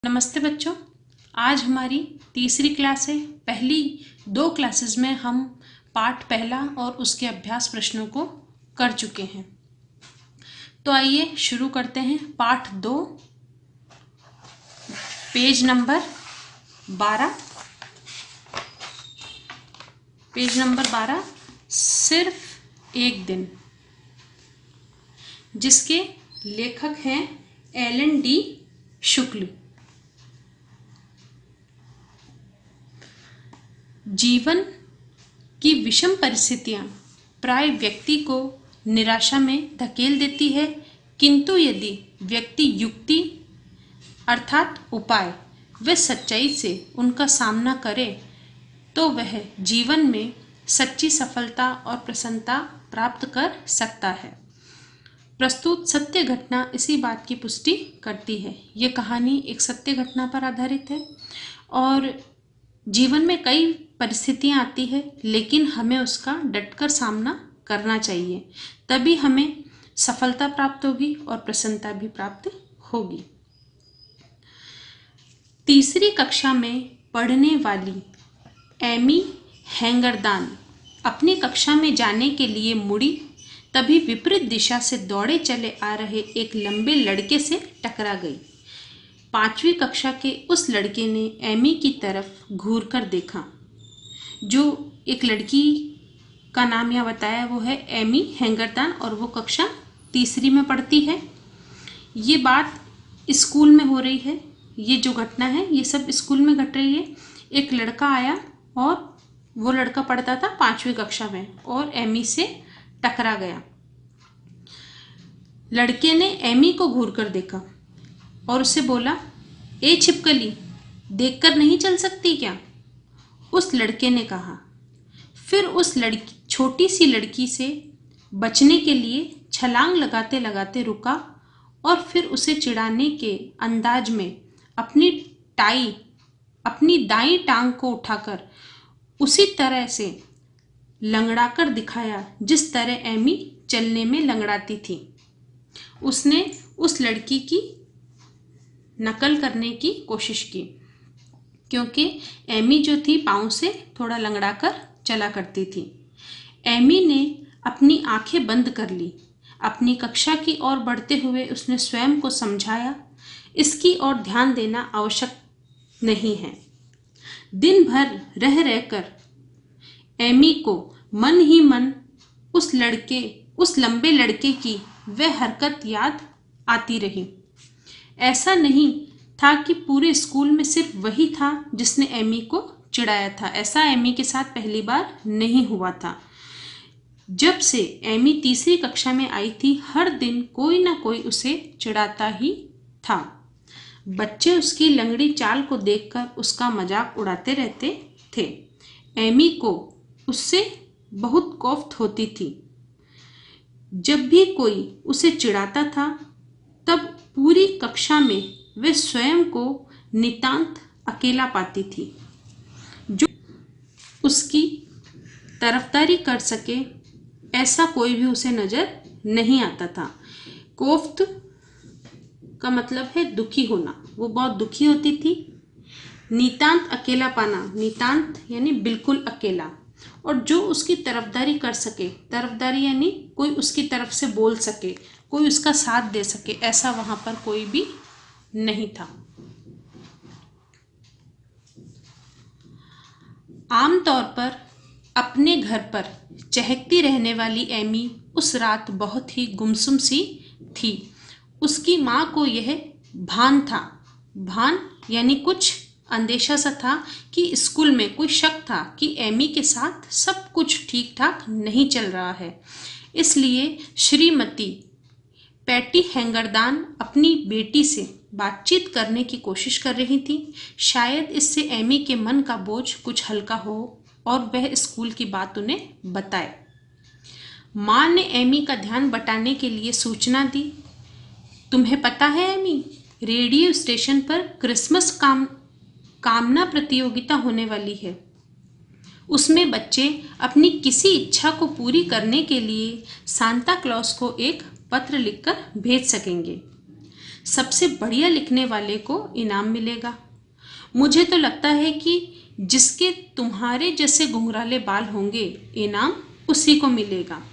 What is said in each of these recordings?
नमस्ते बच्चों, आज हमारी तीसरी क्लास है। पहली दो क्लासेस में हम पाठ पहला और उसके अभ्यास प्रश्नों को कर चुके हैं। तो आइए शुरू करते हैं। पाठ 2, पेज नंबर 12। पेज नंबर 12, सिर्फ एक दिन, जिसके लेखक हैं एलन डी शुक्ल। जीवन की विषम परिस्थितियां प्राय व्यक्ति को निराशा में धकेल देती है, किंतु यदि व्यक्ति युक्ति अर्थात उपाय व सच्चाई से उनका सामना करे तो वह जीवन में सच्ची सफलता और प्रसन्नता प्राप्त कर सकता है। प्रस्तुत सत्य घटना इसी बात की पुष्टि करती है। ये कहानी एक सत्य घटना पर आधारित है और जीवन में कई परिस्थितियां आती है, लेकिन हमें उसका डटकर सामना करना चाहिए, तभी हमें सफलता प्राप्त होगी और प्रसन्नता भी प्राप्त होगी। तीसरी कक्षा में पढ़ने वाली एमी हैंगरदान अपनी कक्षा में जाने के लिए मुड़ी, तभी विपरीत दिशा से दौड़े चले आ रहे एक लंबे लड़के से टकरा गई। 5वीं कक्षा के उस लड़के ने एमी की तरफ घूरकर देखा। जो एक लड़की का नाम यहाँ बताया वो है एमी हैंगरदान और वो कक्षा तीसरी में पढ़ती है। ये बात स्कूल में हो रही है। ये जो घटना है ये सब स्कूल में घट रही है। एक लड़का आया और वो लड़का पढ़ता था 5वीं कक्षा में और एमी से टकरा गया। लड़के ने एमी को घूरकर देखा और उससे बोला, ए छिपकली, देखकर नहीं चल सकती क्या? उस लड़के ने कहा। फिर उस छोटी सी लड़की से बचने के लिए छलांग लगाते लगाते रुका और फिर उसे चिढ़ाने के अंदाज में अपनी दाईं टांग को उठाकर उसी तरह से लंगड़ाकर दिखाया जिस तरह एमी चलने में लंगड़ाती थी। उसने उस लड़की की नकल करने की कोशिश की, क्योंकि एमी जो थी पाँव से थोड़ा लंगड़ाकर चला करती थी। एमी ने अपनी आंखें बंद कर ली। अपनी कक्षा की ओर बढ़ते हुए उसने स्वयं को समझाया, इसकी ओर ध्यान देना आवश्यक नहीं है। दिन भर रह रहकर एमी को मन ही मन उस लंबे लड़के की वह हरकत याद आती रही। ऐसा नहीं था कि पूरे स्कूल में सिर्फ वही था जिसने एमी को चिढ़ाया था। ऐसा एमी के साथ पहली बार नहीं हुआ था। जब से एमी तीसरी कक्षा में आई थी, हर दिन कोई ना कोई उसे चिढ़ाता ही था। बच्चे उसकी लंगड़ी चाल को देखकर उसका मजाक उड़ाते रहते थे। एमी को उससे बहुत कोफ्त होती थी। जब भी कोई उसे चिढ़ाता था तब पूरी कक्षा में वे स्वयं को नितांत अकेला पाती थी। जो उसकी तरफदारी कर सके ऐसा कोई भी उसे नजर नहीं आता था। कोफ्त का मतलब है दुखी होना। वो बहुत दुखी होती थी। नितांत अकेला पाना, नितांत यानी बिल्कुल अकेला। और जो उसकी तरफदारी कर सके, तरफदारी यानी कोई उसकी तरफ से बोल सके, कोई उसका साथ दे सके, ऐसा वहां पर कोई भी नहीं था। आमतौर पर अपने घर पर चहकती रहने वाली एमी उस रात बहुत ही गुमसुम सी थी। उसकी माँ को यह भान था, भान यानी कुछ अंदेशा सा था कि स्कूल में कोई शक था कि एमी के साथ सब कुछ ठीक ठाक नहीं चल रहा है। इसलिए श्रीमती पैटी हैंगरदान अपनी बेटी से बातचीत करने की कोशिश कर रही थी। शायद इससे एमी के मन का बोझ कुछ हल्का हो और वह स्कूल की बात उन्हें बताए। माँ ने एमी का ध्यान बटाने के लिए सूचना दी, तुम्हें पता है एमी, रेडियो स्टेशन पर क्रिसमस कामना प्रतियोगिता होने वाली है। उसमें बच्चे अपनी किसी इच्छा को पूरी करने के लिए सांता क्लॉस को एक पत्र लिखकर भेज सकेंगे। सबसे बढ़िया लिखने वाले को इनाम मिलेगा। मुझे तो लगता है कि जिसके तुम्हारे जैसे घुंघराले बाल होंगे, इनाम उसी को मिलेगा।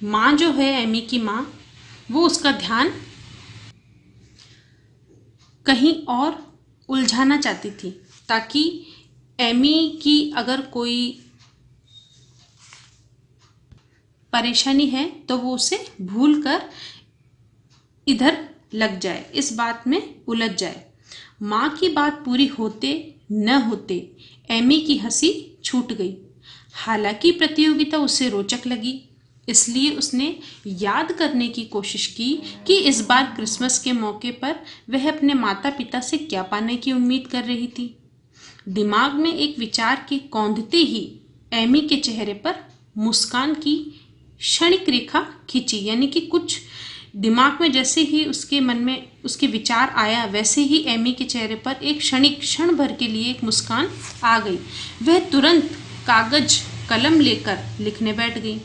माँ जो है, एमी की माँ, वो उसका ध्यान कहीं और उलझाना चाहती थी, ताकि एमी की अगर कोई परेशानी है तो वो उसे भूलकर इधर लग जाए, इस बात में उलझ जाए। माँ की बात पूरी होते न होते एमी की हंसी छूट गई। हालांकि प्रतियोगिता उसे रोचक लगी, इसलिए उसने याद करने की कोशिश की कि इस बार क्रिसमस के मौके पर वह अपने माता पिता से क्या पाने की उम्मीद कर रही थी। दिमाग में एक विचार के कौंधते ही एमी के चेहरे पर मुस्कान की क्षणिक रेखा खींची, यानी कि कुछ दिमाग में जैसे ही उसके मन में उसके विचार आया, वैसे ही एमी के चेहरे पर एक क्षण भर के लिए एक मुस्कान आ गई। वह तुरंत कागज कलम लेकर लिखने बैठ गई।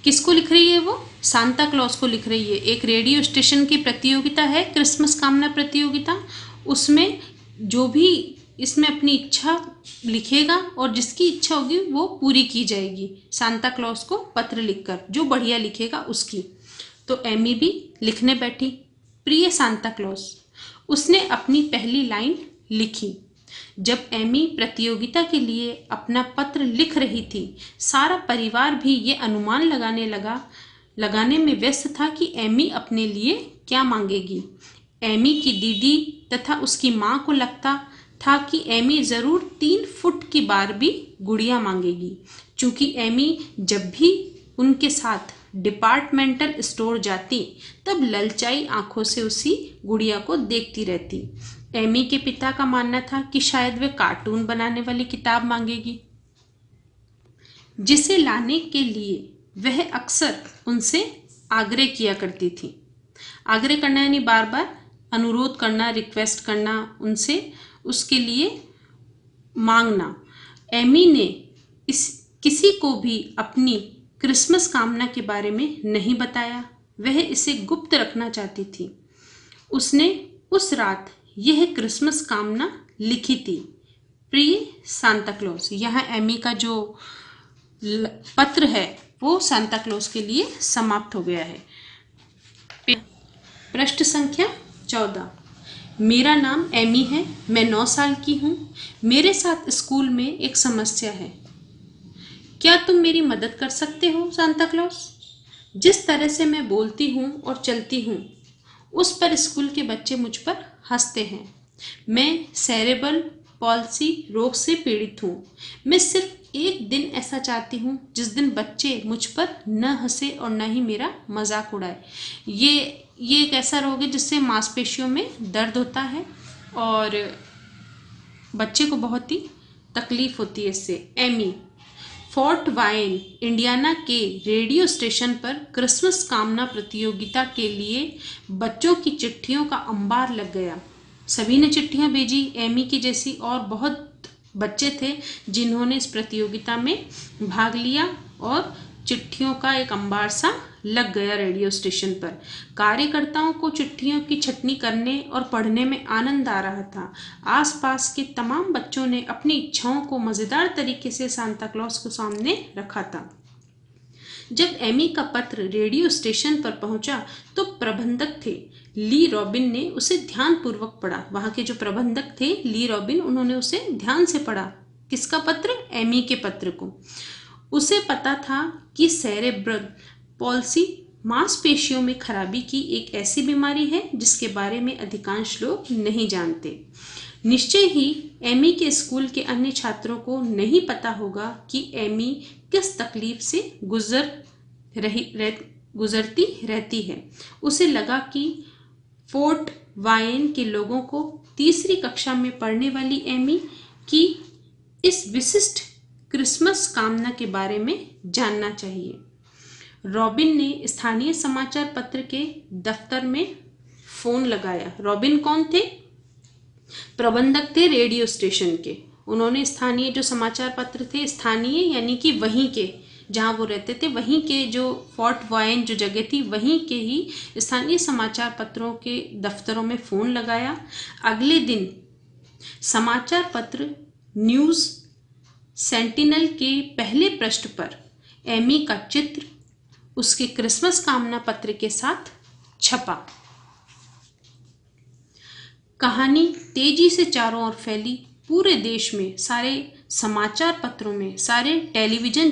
किसको लिख रही है वो? सांता क्लॉज को लिख रही है। एक रेडियो स्टेशन की प्रतियोगिता है, क्रिसमस कामना प्रतियोगिता। उसमें जो भी इसमें अपनी इच्छा लिखेगा और जिसकी इच्छा होगी वो पूरी की जाएगी, सांता क्लॉज को पत्र लिखकर, जो बढ़िया लिखेगा उसकी। तो एमी भी लिखने बैठी। प्रिय सांता क्लॉज, उसने अपनी पहली लाइन लिखी। जब एमी प्रतियोगिता के लिए अपना पत्र लिख रही थी, सारा परिवार भी ये अनुमान लगाने में व्यस्त था कि एमी अपने लिए क्या मांगेगी। एमी की दीदी तथा उसकी माँ को लगता था कि एमी जरूर 3 फुट की बारबी गुड़िया मांगेगी, क्योंकि एमी जब भी उनके साथ डिपार्टमेंटल स्टोर जाती तब ललचाई आंखों से उसी गुड़िया को देखती रहती। एमी के पिता का मानना था कि शायद वे कार्टून बनाने वाली किताब मांगेगी, जिसे लाने के लिए वह अक्सर उनसे आग्रह किया करती थी। आग्रह करना यानी बार बार अनुरोध करना, रिक्वेस्ट करना उनसे, उसके लिए मांगना। एमी ने किसी को भी अपनी क्रिसमस कामना के बारे में नहीं बताया, वह इसे गुप्त रखना चाहती थी। उसने उस रात यह क्रिसमस कामना लिखी थी। प्रिय सांता क्लॉज। यहाँ एमी का जो पत्र है वो सांता क्लॉज के लिए समाप्त हो गया है। पृष्ठ संख्या 14। मेरा नाम एमी है, मैं 9 साल की हूँ। मेरे साथ स्कूल में एक समस्या है। क्या तुम मेरी मदद कर सकते हो सांता क्लॉज? जिस तरह से मैं बोलती हूँ और चलती हूँ, उस पर स्कूल के बच्चे मुझ पर हंसते हैं। मैं सेरेब्रल पॉल्सी रोग से पीड़ित हूँ। मैं सिर्फ एक दिन ऐसा चाहती हूँ जिस दिन बच्चे मुझ पर न हंसे और न ही मेरा मजाक उड़ाए। ये एक ऐसा रोग है जिससे मांसपेशियों में दर्द होता है और बच्चे को बहुत ही तकलीफ होती है इससे। एमी। फोर्ट वाइन इंडियाना के रेडियो स्टेशन पर क्रिसमस कामना प्रतियोगिता के लिए बच्चों की चिट्ठियों का अंबार लग गया। सभी ने चिट्ठियां भेजी। एमी की जैसी और बहुत बच्चे थे जिन्होंने इस प्रतियोगिता में भाग लिया और चिट्ठियों का एक अंबार सा लग गया रेडियो स्टेशन पर। कार्यकर्ताओं को चिट्ठियों की छटनी करने और पढ़ने में आनंद आ रहा था। आसपास के तमाम बच्चों ने अपनी इच्छाओं को मजेदार तरीके से सांता क्लॉज के सामने रखा था। जब एमी का पत्र रेडियो स्टेशन पर पहुंचा तो प्रबंधक थे ली रॉबिन ने उसे ध्यानपूर्वक पढ़ा। वहां के जो प्रबंधक थे ली रॉबिन, उन्होंने उसे ध्यान से पढ़ा। किसका पत्र? एमी के पत्र को। उसे पता था कि सेरेब्रल पॉल्सी मांसपेशियों में खराबी की एक ऐसी बीमारी है जिसके बारे में अधिकांश लोग नहीं जानते। निश्चय ही एमी के स्कूल के अन्य छात्रों को नहीं पता होगा कि एमी किस तकलीफ से गुजरती रहती है। उसे लगा कि फोर्ट वाइन के लोगों को तीसरी कक्षा में पढ़ने वाली एमी की इस विशिष्ट क्रिसमस कामना के बारे में जानना चाहिए। रॉबिन ने स्थानीय समाचार पत्र के दफ्तर में फोन लगाया। रॉबिन कौन थे? प्रबंधक थे रेडियो स्टेशन के। उन्होंने स्थानीय जो समाचार पत्र थे, स्थानीय यानी कि वहीं के जहाँ वो रहते थे, वहीं के जो फोर्ट वायन जो जगह थी, वहीं के ही स्थानीय समाचार पत्रों के दफ्तरों में फ़ोन लगाया। अगले दिन समाचार पत्र न्यूज़ सेंटिनल के पहले पृष्ठ पर एमी का चित्र उसके क्रिसमस कामना पत्र के साथ छपा। कहानी तेजी से चारों ओर फैली। पूरे देश में सारे समाचार पत्रों में, सारे टेलीविज़न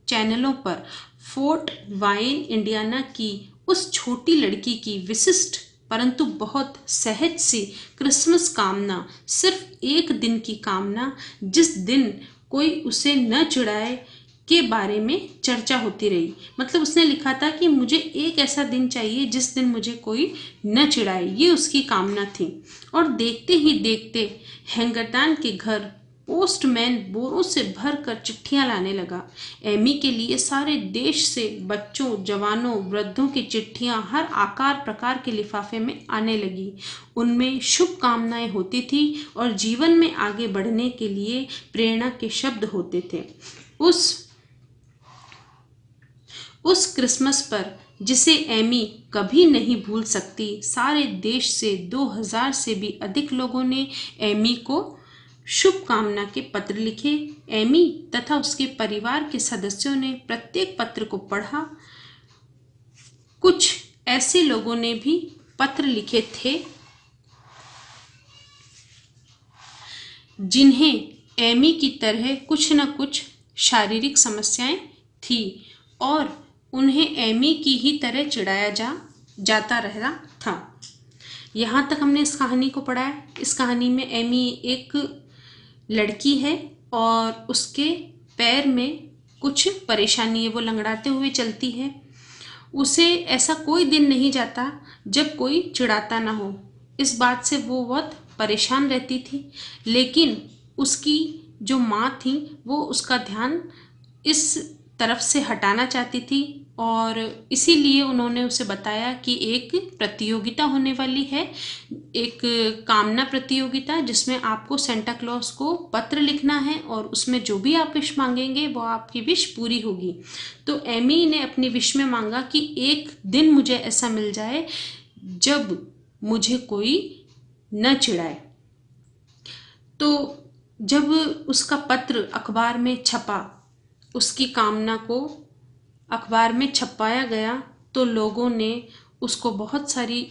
चैनलों पर फोर्ट वायन इंडियाना की उस छोटी लड़की की विशिष्ट परंतु बहुत सहज सी क्रिसमस कामना, सिर्फ एक दिन की कामना, जिस दिन कोई उसे न चिढ़ाए, के बारे में चर्चा होती रही। मतलब उसने लिखा था कि मुझे एक ऐसा दिन चाहिए जिस दिन मुझे कोई न चिढ़ाए, ये उसकी कामना थी। और देखते ही देखते हैंगरदान के घर पोस्टमैन बोरों से भर कर चिट्ठियाँ लाने लगा। एमी के लिए सारे देश से बच्चों, जवानों, वृद्धों की चिट्ठियाँ हर आकार प्रकार के लिफाफे में आने लगी। उनमें शुभकामनाएं होती थी और जीवन में आगे बढ़ने के लिए प्रेरणा के शब्द होते थे। उस क्रिसमस पर, जिसे एमी कभी नहीं भूल सकती, सारे देश से 2000 से भी अधिक लोगों ने एमी को शुभकामना के पत्र लिखे। एमी तथा उसके परिवार के सदस्यों ने प्रत्येक पत्र को पढ़ा। कुछ ऐसे लोगों ने भी पत्र लिखे थे जिन्हें एमी की तरह कुछ न कुछ शारीरिक समस्याएं थी और उन्हें एमी की ही तरह चिढ़ाया जाता रहा था। यहाँ तक हमने इस कहानी को पढ़ा है। इस कहानी में एमी एक लड़की है और उसके पैर में कुछ परेशानी है, वो लंगड़ाते हुए चलती है। उसे ऐसा कोई दिन नहीं जाता जब कोई चिढ़ाता ना हो। इस बात से वो बहुत परेशान रहती थी, लेकिन उसकी जो माँ थी वो उसका ध्यान इस तरफ से हटाना चाहती थी और इसीलिए उन्होंने उसे बताया कि एक प्रतियोगिता होने वाली है, एक कामना प्रतियोगिता, जिसमें आपको सेंटा क्लॉज को पत्र लिखना है और उसमें जो भी आप विश मांगेंगे वो आपकी विश पूरी होगी। तो एमी ने अपनी विश में मांगा कि एक दिन मुझे ऐसा मिल जाए जब मुझे कोई न चिढ़ाए। तो जब उसका पत्र अखबार में छपा, उसकी कामना को अखबार में छपाया गया, तो लोगों ने उसको बहुत सारी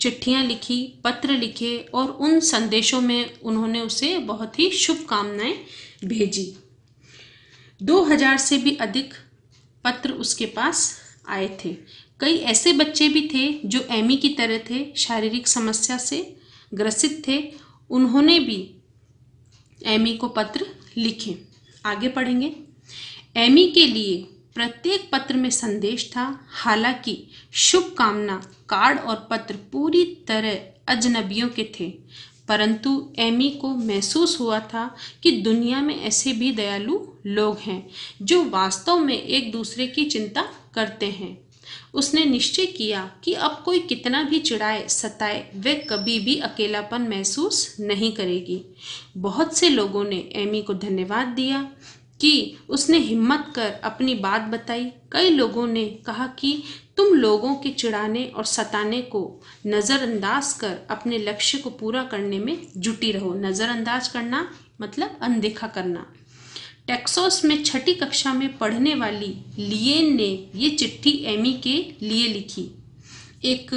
चिट्ठियाँ लिखी, पत्र लिखे और उन संदेशों में उन्होंने उसे बहुत ही शुभकामनाएं भेजी। 2000 से भी अधिक पत्र उसके पास आए थे। कई ऐसे बच्चे भी थे जो एमी की तरह थे, शारीरिक समस्या से ग्रसित थे। उन्होंने भी एमी को पत्र लिखे। आगे पढ़ेंगे। एमी के लिए प्रत्येक पत्र में संदेश था। हालांकि शुभकामना कार्ड और पत्र पूरी तरह अजनबियों के थे, परंतु एमी को महसूस हुआ था कि दुनिया में ऐसे भी दयालु लोग हैं जो वास्तव में एक दूसरे की चिंता करते हैं। उसने निश्चय किया कि अब कोई कितना भी चिढ़ाए, सताए, वह कभी भी अकेलापन महसूस नहीं करेगी। बहुत से लोगों ने एमी को धन्यवाद दिया कि उसने हिम्मत कर अपनी बात बताई। कई लोगों ने कहा कि तुम लोगों के चिढ़ाने और सताने को नज़रअंदाज कर अपने लक्ष्य को पूरा करने में जुटी रहो। नज़रअंदाज करना मतलब अनदेखा करना। टेक्सास में 6ठी कक्षा में पढ़ने वाली लिएन ने ये चिट्ठी एमी के लिए लिखी। एक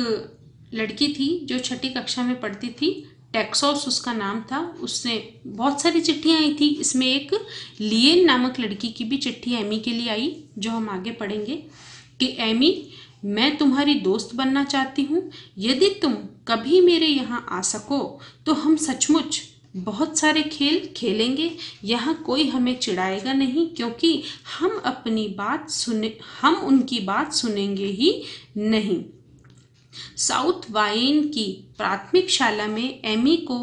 लड़की थी जो 6ठी कक्षा में पढ़ती थी, टेक्सास उसका नाम था। उसने बहुत सारी चिट्ठियाँ आई थी, इसमें एक लिएन नामक लड़की की भी चिट्ठी एमी के लिए आई, जो हम आगे पढ़ेंगे। कि एमी, मैं तुम्हारी दोस्त बनना चाहती हूँ। यदि तुम कभी मेरे यहाँ आ सको तो हम सचमुच बहुत सारे खेल खेलेंगे। यहाँ कोई हमें चिढ़ाएगा नहीं, क्योंकि हम उनकी बात सुनेंगे ही नहीं। साउथ वाइन की प्राथमिक शाला में एमी को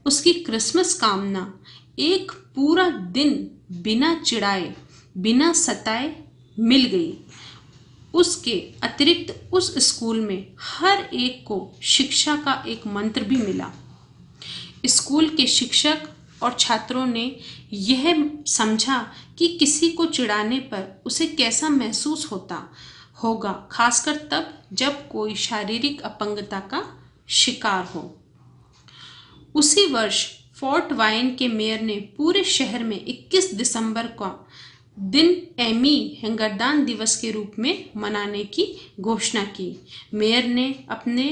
उसकी क्रिसमस कामना एक पूरा दिन बिना चिढ़ाए, बिना सताए मिल गई। उसके अतिरिक्त उस स्कूल में हर एक को शिक्षा का एक मंत्र भी मिला। स्कूल के शिक्षक और छात्रों ने यह समझा कि किसी को चिढ़ाने पर उसे कैसा महसूस होता होगा, खासकर तब जब कोई शारीरिक अपंगता का शिकार हो। उसी वर्ष फोर्ट वायन के मेयर ने पूरे शहर में 21 दिसंबर का दिन एमी हेंगरदान दिवस के रूप में मनाने की घोषणा की। मेयर ने अपने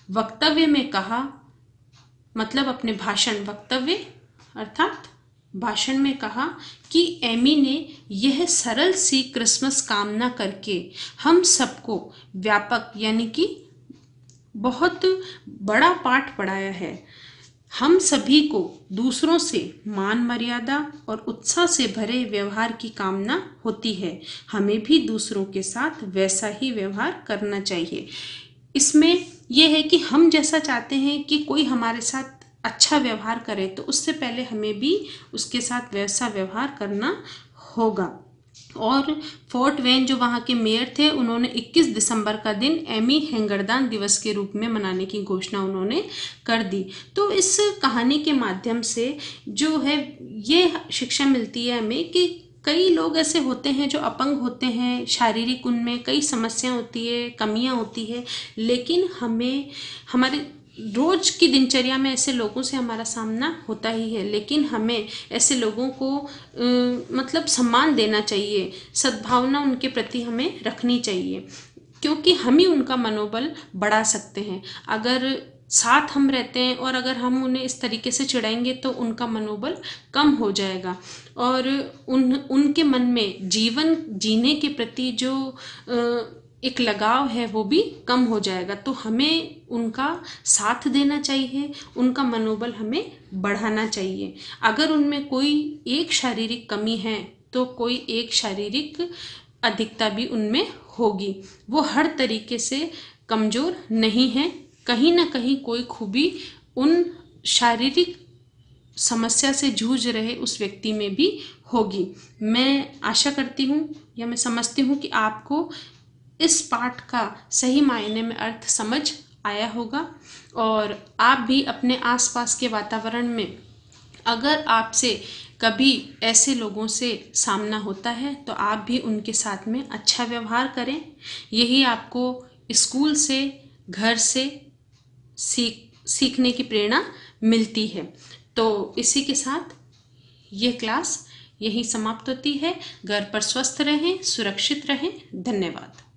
वक्तव्य में कहा, मतलब अपने वक्तव्य अर्थात भाषण में कहा कि एमी ने यह सरल सी क्रिसमस कामना करके हम सबको व्यापक यानी कि बहुत बड़ा पाठ पढ़ाया है। हम सभी को दूसरों से मान मर्यादा और उत्साह से भरे व्यवहार की कामना होती है। हमें भी दूसरों के साथ वैसा ही व्यवहार करना चाहिए। इसमें यह है कि हम जैसा चाहते हैं कि कोई हमारे साथ अच्छा व्यवहार करे, तो उससे पहले हमें भी उसके साथ वैसा व्यवहार करना होगा। और फोर्ट वेन जो वहाँ के मेयर थे, उन्होंने 21 दिसंबर का दिन एमी हेंगरदान दिवस के रूप में मनाने की घोषणा उन्होंने कर दी। तो इस कहानी के माध्यम से जो है ये शिक्षा मिलती है हमें कि कई लोग ऐसे होते हैं जो अपंग होते हैं, शारीरिक उनमें कई समस्याएं होती है, कमियां होती है, लेकिन हमें हमारे रोज की दिनचर्या में ऐसे लोगों से हमारा सामना होता ही है, लेकिन हमें ऐसे लोगों को मतलब सम्मान देना चाहिए, सद्भावना उनके प्रति हमें रखनी चाहिए, क्योंकि हम ही उनका मनोबल बढ़ा सकते हैं। अगर साथ हम रहते हैं और अगर हम उन्हें इस तरीके से चिढ़ाएंगे तो उनका मनोबल कम हो जाएगा और उनके मन में जीवन जीने के प्रति जो एक लगाव है वो भी कम हो जाएगा। तो हमें उनका साथ देना चाहिए, उनका मनोबल हमें बढ़ाना चाहिए। अगर उनमें कोई एक शारीरिक कमी है तो कोई एक शारीरिक अधिकता भी उनमें होगी। वो हर तरीके से कमज़ोर नहीं है, कहीं ना कहीं कोई खूबी उन शारीरिक समस्या से जूझ रहे उस व्यक्ति में भी होगी। मैं आशा करती हूँ या मैं समझती हूँ कि आपको इस पाठ का सही मायने में अर्थ समझ आया होगा और आप भी अपने आसपास के वातावरण में अगर आपसे कभी ऐसे लोगों से सामना होता है तो आप भी उनके साथ में अच्छा व्यवहार करें। यही आपको स्कूल से, घर से सीखने की प्रेरणा मिलती है। तो इसी के साथ ये क्लास यही समाप्त होती है। घर पर स्वस्थ रहें, सुरक्षित रहें। धन्यवाद।